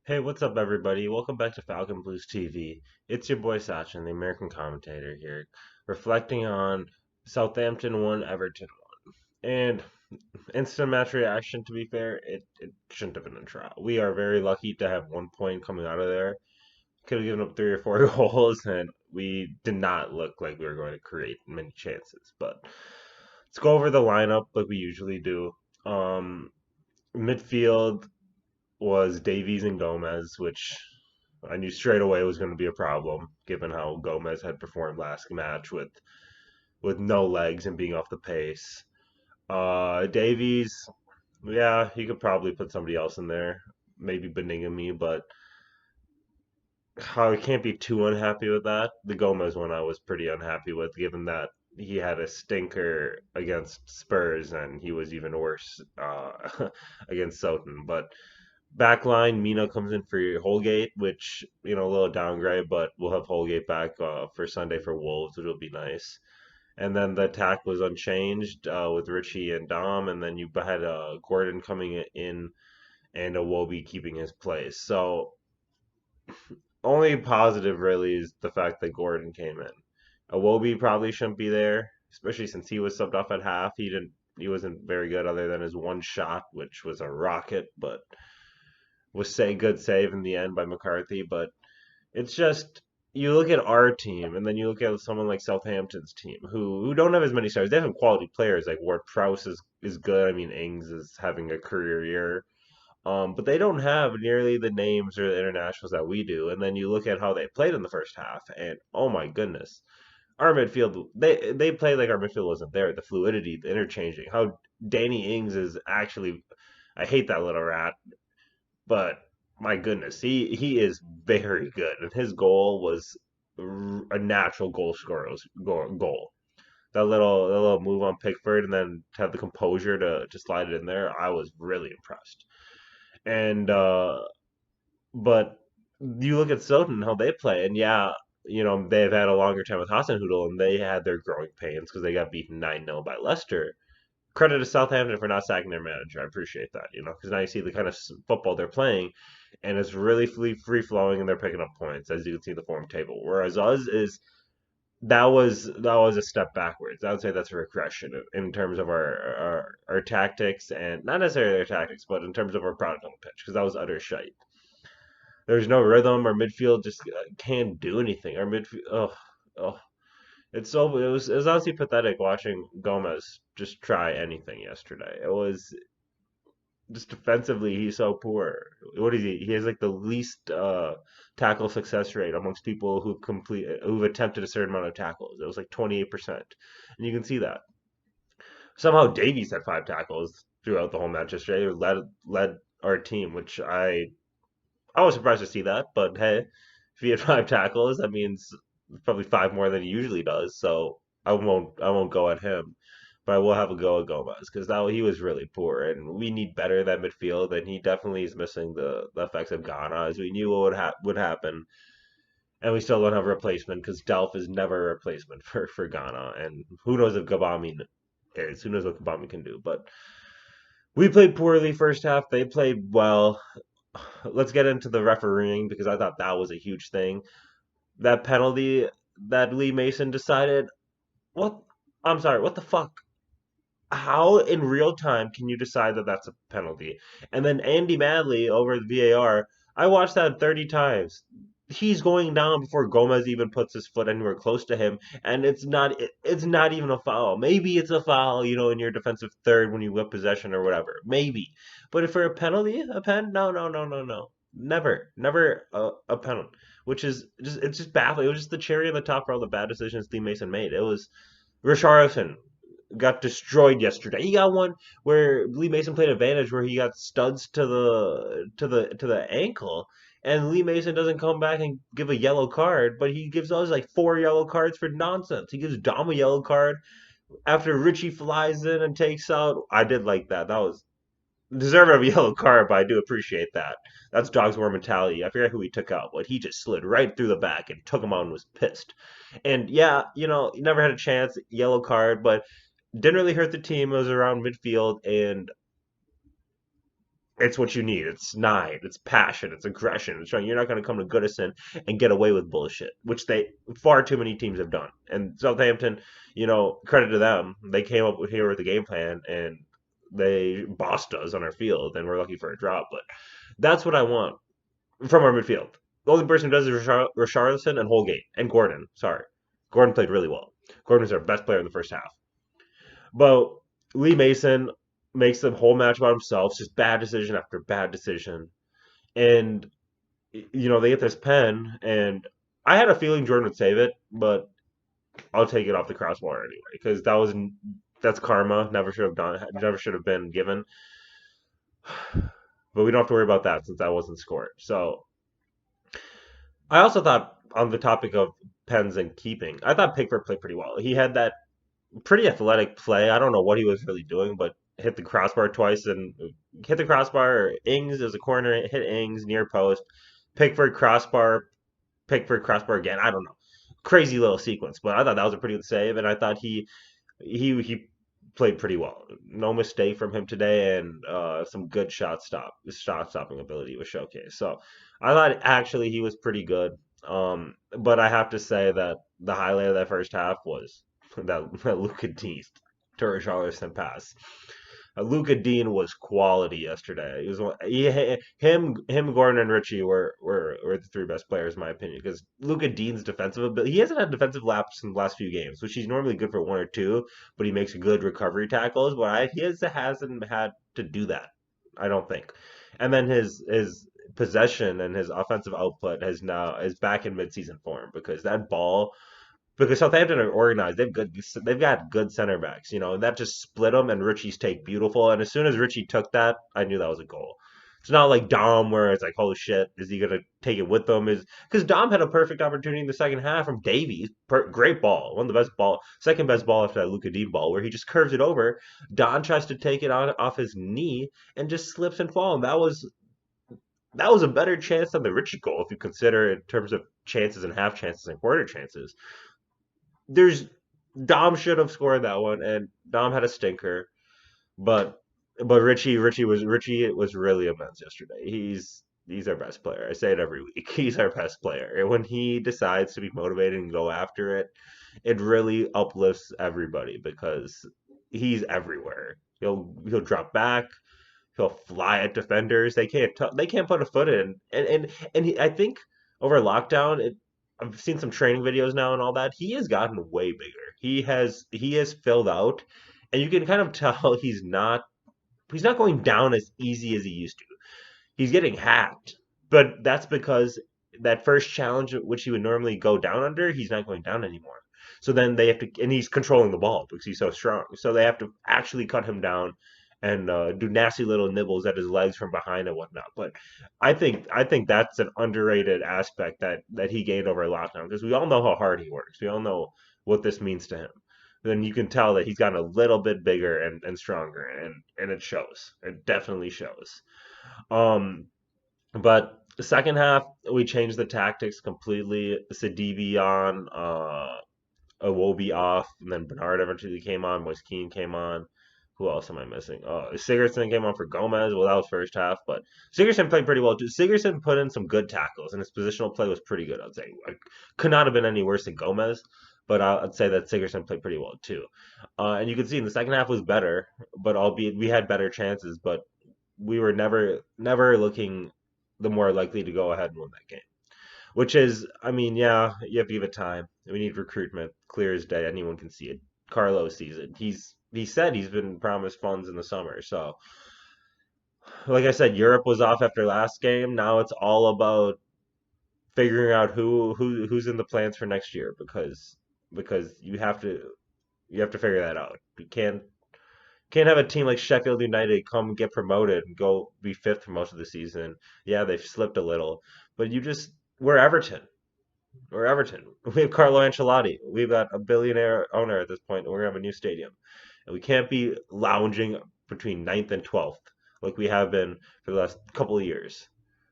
Hey, what's up, everybody? Welcome back to Falcon Blues TV. It's your boy Sachin, the American commentator here, reflecting on Southampton 1, Everton 1. And instant match reaction, to be fair, it shouldn't have been a draw. We are very lucky to have 1 point coming out of there. Could have given up 3 or 4 goals, and we did not look like we were going to create many chances. But let's go over the lineup like we usually do. Um, Midfield was Davies and Gomez, which I knew straight away was going to be a problem, given how Gomez had performed last match with no legs and being off the pace. Davies, yeah, he could probably put somebody else in there, maybe Beningame, but I can't be too unhappy with that. The Gomez one I was pretty unhappy with, given that he had a stinker against Spurs and he was even worse against Southampton. But back line, Mina comes in for Holgate, which, a little downgrade, but we'll have Holgate back for Sunday for Wolves, which will be nice. And then the attack was unchanged with Richie and Dom, and then you had Gordon coming in and a Wobie keeping his place. So only positive really is the fact that Gordon came in. Wobie probably shouldn't be there, especially since he was subbed off at half. He wasn't very good other than his one shot, which was a rocket, but was good save in the end by McCarthy, but it's just you look at our team and then you look at someone like Southampton's team who don't have as many stars. They have quality players like Ward Prowse is good. I mean Ings is having a career year. But they don't have nearly the names or the internationals that we do. And then you look at how they played in the first half, and oh my goodness, our midfield they played like our midfield wasn't there. The fluidity, the interchanging, how Danny Ings is actually I hate that little rat, but my goodness, he is very good, and his goal was a natural goal scorer's goal. That little move on Pickford, and then to have the composure to slide it in there, I was really impressed. And but you look at Soden how they play, and yeah, they've had a longer time with Hasenhüttl, and they had their growing pains because they got beaten 9-0 by Leicester. Credit to Southampton for not sacking their manager. I appreciate that, because now you see the kind of football they're playing, and it's really free flowing, and they're picking up points as you can see in the form table. Whereas us is that was a step backwards. I would say that's a regression in terms of our tactics, and not necessarily our tactics, but in terms of our product on the pitch, because that was utter shite. There's no rhythm. Our midfield just can't do anything. Our midfield, oh, it was honestly pathetic watching Gomez just try anything yesterday. It was just defensively he's so poor. What is he? He has like the least tackle success rate amongst people who've attempted a certain amount of tackles. It was like 28%, and you can see that. Somehow Davies had 5 tackles throughout the whole match yesterday. Led our team, which I was surprised to see that. But hey, if he had 5 tackles, that means probably 5 more than he usually does. So I won't go at him, but I will have a go at Gomez because now he was really poor, and we need better at that midfield. And he definitely is missing the effects of Ghana, as we knew what would happen. And we still don't have a replacement because Delph is never a replacement for Ghana. And who knows if Gabami is? Who knows what Gabami can do? But we played poorly first half. They played well. Let's get into the refereeing because I thought that was a huge thing. That penalty that Lee Mason decided, what? I'm sorry, what the fuck? How in real time can you decide that that's a penalty? And then Andy Madley over the VAR, I watched that 30 times. He's going down before Gomez even puts his foot anywhere close to him, and it's not even a foul. Maybe it's a foul, in your defensive third when you whip possession or whatever. Maybe. But if for a penalty, a pen? No, no, no, no, no. Never a penalty. Which is it's just baffling. It was just the cherry on the top for all the bad decisions Lee Mason made. It was Richarlison got destroyed yesterday. He got one where Lee Mason played advantage where he got studs to the ankle, and Lee Mason doesn't come back and give a yellow card, but he gives us like 4 yellow cards for nonsense. He gives Dom a yellow card after Richie flies in and takes out. I did like that. That was deserving of a yellow card, but I do appreciate that. That's Dog's War mentality. I forget who he took out, but he just slid right through the back and took him out and was pissed. And yeah, he never had a chance, yellow card, but didn't really hurt the team. It was around midfield, and It's what you need. It's nine. It's passion. It's aggression. It's showing you're not going to come to Goodison and get away with bullshit, which they far too many teams have done. And Southampton, credit to them, they came up here with a game plan and they bossed us on our field, and we're lucky for a draw. But that's what I want from our midfield. The only person who does is Richarlison and Holgate and Gordon. Sorry, Gordon played really well. Gordon's our best player in the first half. But Lee Mason makes the whole match about himself, just bad decision after bad decision. And they get this pen, and I had a feeling Jordan would save it, but I'll take it off the crossbar anyway because that's karma. Never should have been given. But we don't have to worry about that since that wasn't scored. So I also thought on the topic of pens and keeping, I thought Pickford played pretty well. He had that pretty athletic play. I don't know what he was really doing, but hit the crossbar twice and hit the crossbar. Ings is a corner, hit Ings near post. Pickford crossbar, Pickford crossbar again. I don't know, crazy little sequence, but I thought that was a pretty good save, and I thought he played pretty well. No mistake from him today, and some good shot stopping ability was showcased. So I thought actually he was pretty good. But I have to say that the highlight of that first half was that Luka Dean to Richarlison pass. Luka Dean was quality yesterday. Him, Gordon, and Richie were the three best players in my opinion. Because Luka Dean's defensive ability, he hasn't had defensive laps in the last few games, which he's normally good for one or two, but he makes good recovery tackles. But hasn't had to do that, I don't think. And then his possession and his offensive output is back in midseason form because that ball because Southampton are organized. They've got good center backs, and that just split them. And Richie's take beautiful. And as soon as Richie took that, I knew that was a goal. It's not like Dom where it's like, holy shit, is he gonna take it with them? Is because Dom had a perfect opportunity in the second half from Davies, great ball, one of the best ball, second best ball after that Luka Dean ball, where he just curves it over. Don tries to take it off his knee and just slips and falls. And that was a better chance than the Richie goal if you consider in terms of chances and half chances and quarter chances. There's Dom should have scored that one, and Dom had a stinker, but Richie was really immense yesterday. He's our best player. I say it every week. He's our best player, and when he decides to be motivated and go after it, it really uplifts everybody because he's everywhere. He'll drop back. He'll fly at defenders. They can't put a foot in. I think over lockdown, I've seen some training videos now and all that. He has gotten way bigger. He has filled out, and you can kind of tell he's not going down as easy as he used to. He's getting hacked, but that's because that first challenge, which he would normally go down under, he's not going down anymore. So then they have to, and he's controlling the ball because he's so strong. So they have to actually cut him down and do nasty little nibbles at his legs from behind and whatnot. But I think that's an underrated aspect that he gained over lockdown because we all know how hard he works. We all know what this means to him. Then you can tell that he's gotten a little bit bigger and stronger, and it shows. It definitely shows. Um, but the second half, we changed the tactics completely. Sadibi on, Iwobi off, and then Bernard eventually came on. Moise Keane came on. Who else am I missing? Sigurdsson came on for Gomez. Well, that was first half, but Sigurdsson played pretty well too. Sigurdsson put in some good tackles, and his positional play was pretty good. I'd say could not have been any worse than Gomez, but I'd say that Sigurdsson played pretty well too. And you can see in the second half was better, but albeit we had better chances, but we were never looking the more likely to go ahead and win that game. Which is, I mean, yeah, you have to give it time. We need recruitment, clear as day. Anyone can see it. Carlos sees it. He said he's been promised funds in the summer. So, like I said, Europe was off after last game. Now it's all about figuring out who's in the plans for next year because you have to figure that out. You can't have a team like Sheffield United come get promoted and go be fifth for most of the season. Yeah, they've slipped a little, but we're Everton. We're Everton. We have Carlo Ancelotti. We've got a billionaire owner at this point, and we're gonna have a new stadium. And we can't be lounging between ninth and 12th like we have been for the last couple of years.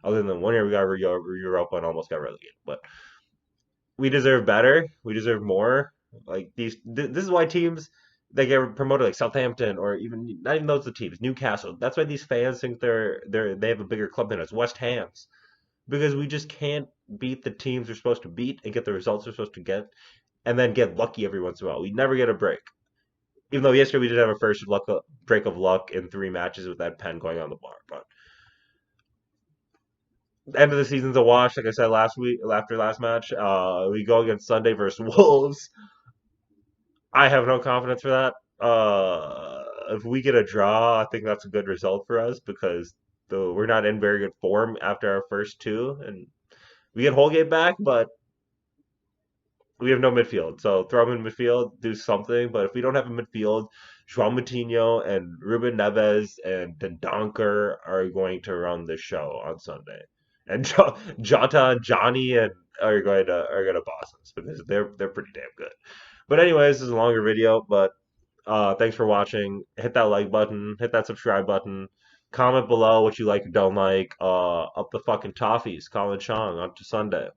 Other than one year we got Europa and almost got relegated. But we deserve better. We deserve more. Like this is why teams they get promoted like Southampton or even not even those are the teams, Newcastle. That's why these fans think they have a bigger club than us. West Ham's because we just can't beat the teams we're supposed to beat and get the results we're supposed to get, and then get lucky every once in a while. We never get a break. Even though yesterday we did have our first break of luck in three matches with that pen going on the bar, but the end of the season's a wash. Like I said last week after last match, we go against Sunday versus Wolves. I have no confidence for that. If we get a draw, I think that's a good result for us because we're not in very good form after our first two, and we get Holgate back, but we have no midfield. So throw him in midfield, do something. But if we don't have a midfield, João Moutinho and Ruben Neves and Dendoncker are going to run the show on Sunday, and Jota and Johnny and are going to boss us because they're pretty damn good. But anyways, this is a longer video, but thanks for watching. Hit that like button, hit that subscribe button. Comment below what you like or don't like. Up the fucking Toffees, Colin Chong on to Sunday.